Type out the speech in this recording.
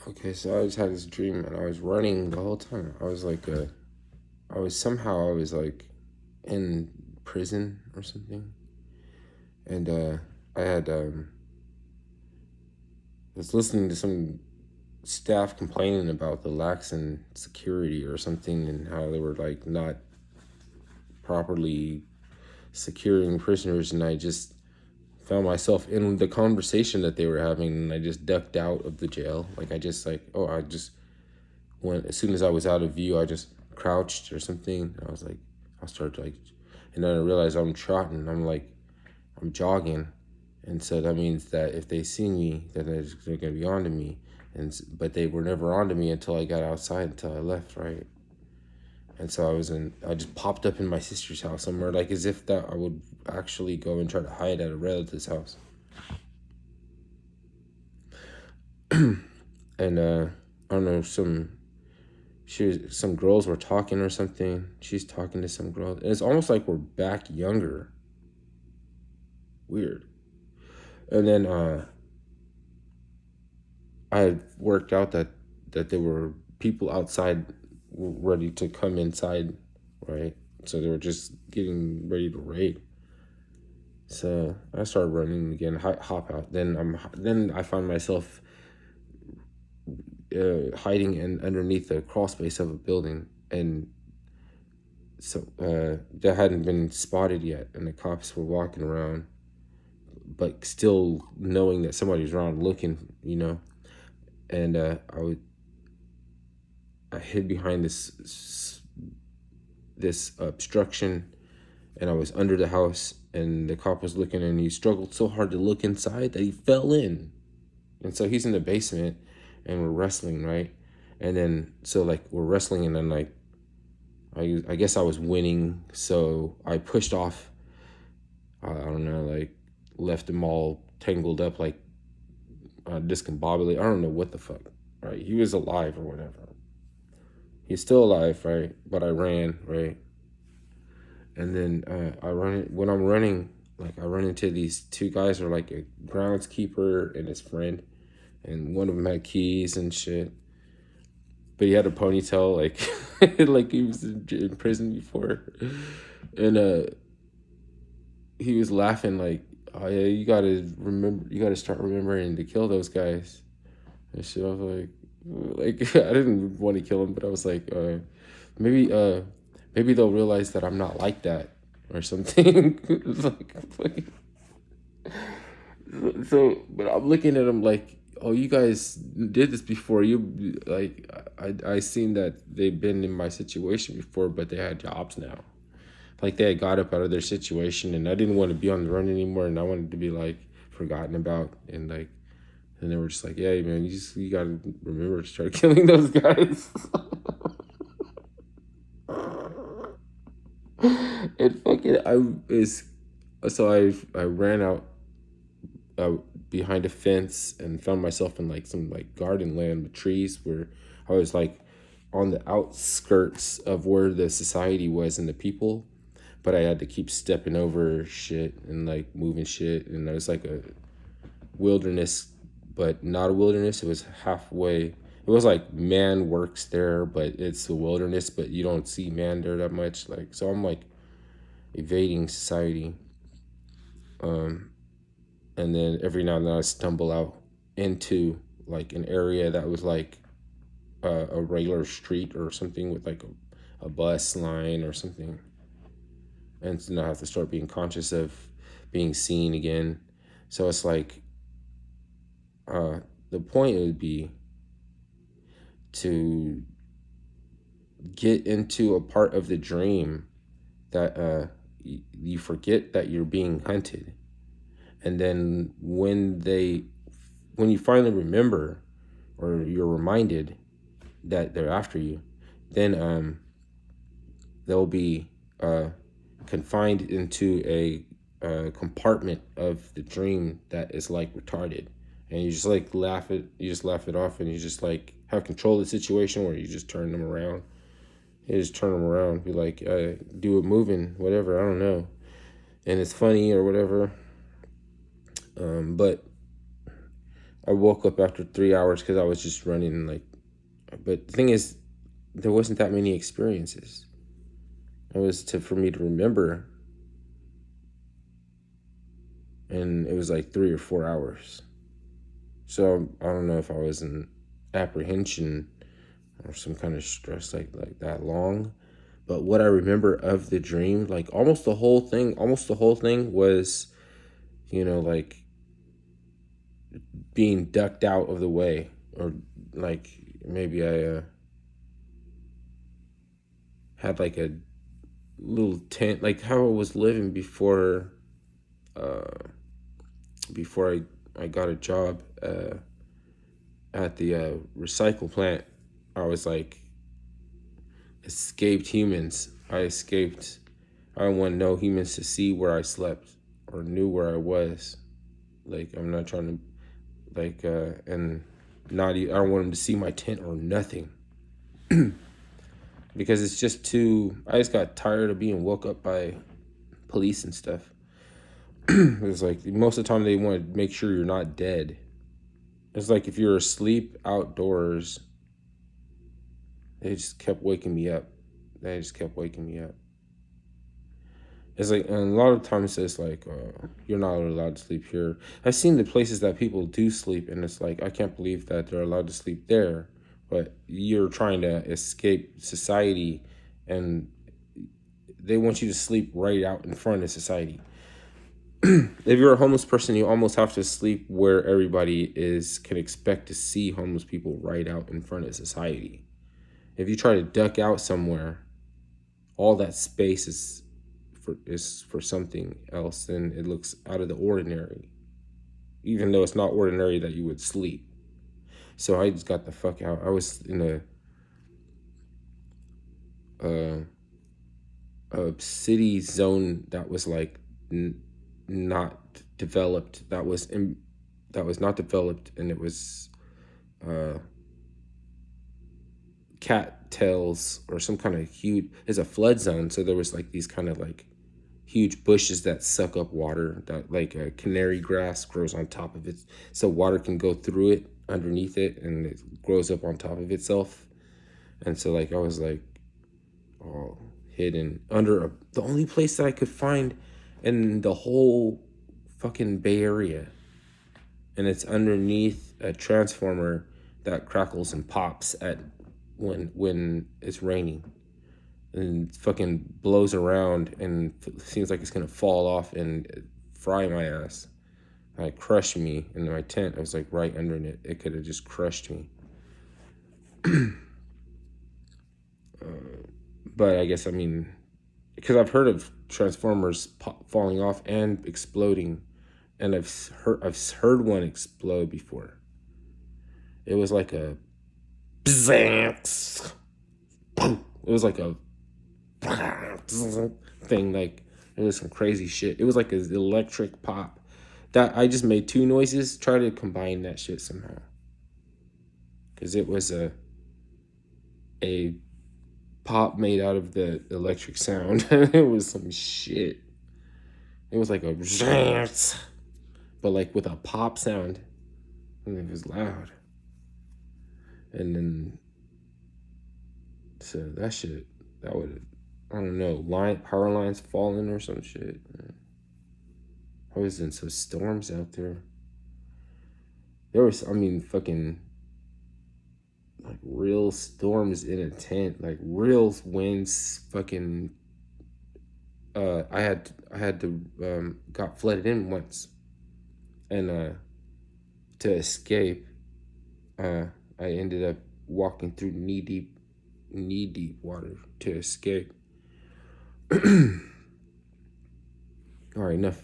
Okay, so I just had this dream and I was running the whole time. I was like in prison or something. And I had was listening to some staff complaining about the lax in security or something and how they were like not properly securing prisoners, and I just found myself in the conversation that they were having, and I just ducked out of the jail. Like I just went as soon as I was out of view. I just crouched or something. I was like, I started like, and then I realized I'm trotting. I'm jogging, and so that means that if they see me, then they're gonna be onto me. But they were never onto me until I got outside, until I left, right? And so I just popped up in my sister's house somewhere, like as if that I would actually go and try to hide at a relative's house. And I don't know, some girls were talking or something. She's talking to some girls. And it's almost like we're back younger. Weird. And then I had worked out that there were people outside ready to come inside, right? So they were just getting ready to raid. So I started running again, hop out. Then I find myself hiding underneath the crawl space of a building, and so that hadn't been spotted yet, and the cops were walking around, but still knowing that somebody's around looking, And I hid behind this obstruction, and I was under the house, and the cop was looking, and he struggled so hard to look inside that he fell in. And so he's in the basement, and we're wrestling, right? And then so like we're wrestling, and then like I guess I was winning, so I pushed off. I don't know, like left him all tangled up, like discombobulated. I don't know what the fuck, right? He was alive or whatever. He's still alive, right? But I ran, right? And then when I'm running, like I run into these two guys, are like a groundskeeper and his friend, and one of them had keys and shit, but he had a ponytail, like like he was in prison before, and he was laughing like, "Oh yeah, you gotta start remembering to kill those guys." And shit, I was like I didn't want to kill him, but I was like, maybe maybe they'll realize that I'm not like that or something. It's like, so, but I'm looking at them like, oh, you guys did this before. You like, I seen that they've been in my situation before, but they had jobs now. Like they had got up out of their situation, and I didn't want to be on the run anymore, and I wanted to be like forgotten about, and like, and they were just like, yeah, man, you gotta remember to start killing those guys. And fucking, I is so I ran out uh, behind a fence and found myself in like some like garden land with trees, where I was like on the outskirts of where the society was and the people, but I had to keep stepping over shit and like moving shit, and it was like a wilderness, but not a wilderness. It was halfway. It was like man works there, but it's the wilderness, but you don't see man there that much. Like so, I'm like evading society. And then every now and then I stumble out into like an area that was like a regular street or something with like a bus line or something, and so now I have to start being conscious of being seen again. So it's like the point would be to get into a part of the dream that you forget that you're being hunted, and then when you finally remember, or you're reminded that they're after you, then they'll be confined into a compartment of the dream that is like retarded, and you just like you just laugh it off, and you just like have control of the situation where you just turn them around. You just turn them around, be like, do it moving, whatever, I don't know, and it's funny or whatever. But I woke up after 3 hours because I was just running like. But the thing is, there wasn't that many experiences. It was for me to remember, and it was like 3 or 4 hours. So I don't know if I was in apprehension or some kind of stress like that long. But what I remember of the dream, like almost the whole thing was, like being ducked out of the way, or like maybe I had like a little tent, like how I was living uh, before I got a job at the recycle plant. I was like escaped humans. I escaped. I didn't want no humans to see where I slept or knew where I was. Like I'm not trying to and not even, I don't want them to see my tent or nothing. Because it's just too, I just got tired of being woke up by police and stuff. It's like most of the time they want to make sure you're not dead. It's like if you're asleep outdoors, they just kept waking me up. They just kept waking me up. It's like, and a lot of times it's like, you're not allowed to sleep here. I've seen the places that people do sleep, and it's like, I can't believe that they're allowed to sleep there. But you're trying to escape society, and they want you to sleep right out in front of society. If you're a homeless person, you almost have to sleep where everybody can expect to see homeless people right out in front of society. If you try to duck out somewhere, all that space is for something else, and it looks out of the ordinary, even though it's not ordinary that you would sleep. So I just got the fuck out. I was in a city zone that was like not developed. That was not developed, and it was cattails or some kind of huge. It's a flood zone, so there was like these kind of like huge bushes that suck up water, that like a canary grass grows on top of it, so water can go through it underneath it, and it grows up on top of itself. And so like I was like all hidden under the only place that I could find in the whole fucking Bay Area, and it's underneath a transformer that crackles and pops at when it's raining, and fucking blows around and seems like it's gonna fall off and fry my ass, like crush me in my tent. I was like right under it. It could have just crushed me. But I guess, I mean, because I've heard of transformers falling off and exploding, and I've heard one explode before. It was like a bzzz. It was like a thing, like it was some crazy shit. It was like an electric pop that I just made two noises. Try to combine that shit somehow, because it was a pop made out of the electric sound. It was some shit. It was like a but like with a pop sound, and it was loud. And then so that shit, that would, I don't know, power lines falling or some shit. I was in some storms out there. There was, I mean, fucking like real storms in a tent, like real winds. Fucking, I had to got flooded in once, and to escape, I ended up walking through knee deep water to escape. All right, enough